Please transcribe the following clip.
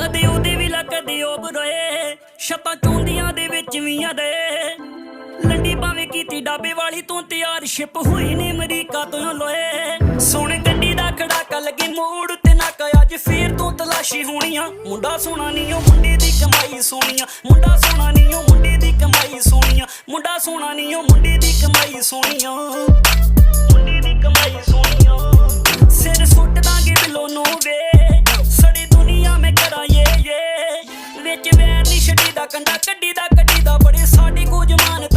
ਕਦੇ ਉਹਦੇ ਵੀ ਲਾ ਕਦੇ ਉਹ ਬਰੋਏ ਛੱਤਾਂ ਚੌਂਦੀਆਂ ਦੇ ਵਿੱਚ ਵੀ ਆਦੇ ਲੰਡੀ ਭਾਵੇਂ ਕੀਤੀ ਡਾਬੇ ਵਾਲੀ ਤੋਂ ਤਿਆਰ ਸ਼ਿਪ ਹੋਈ ਨੇ ਅਮਰੀਕਾ ਤੋਂ ਲੋਏ ਸੋਹਣੇ ਗੱਡੀ ਦਾ ਖੜਾਕਾ ਲੱਗੇ ਮੋੜ ਤੇ ਨਾਕਾ ਅੱਜ ਫੇਰ ਤੋਂ ਤਲਾਸ਼ੀ ਹੋਣੀਆਂ ਮੁੰਡਾ ਸੋਹਣਾ ਨੀ ਉਹ ਮੁੰਡੇ ਦੀ ਕਮਾਈ ਸੋਹਣੀਆਂ ਮੁੰਡਾ ਸੋਹਣਾ ਨੀ ਉਹ ਮੁੰਡੇ ਦੀ ਕਮਾਈ ਸੋਹਣੀਆਂ ਮੁੰਡਾ ਸੋਹਣਾ ਨੀ ਉਹ ਮੁੰਡੇ ਦੀ ਕਮਾਈ ਸੋਹਣੀਆਂ ਮੁੰਡੇ ਦੀ ਕਮਾਈ ਸੋਹਣੀਆਂ ਸਿਰ ਸੁੱਟ ਦਾਂਗੇ ਬਿਲੋ ਨੂੰ ਵੇ ਸੜੀ ਦੁਨੀਆ ਮੈਂ ਕਰਾਂ ਇਹ ਵਿੱਚ ਵੈਰ ਨੀ ਛੱਡੀ ਦਾ ਕੰਡਾ ਕੱਢੀ ਦਾ ਬੜੇ ਸਾਡੀ ਕੁਝ ਮਾਨ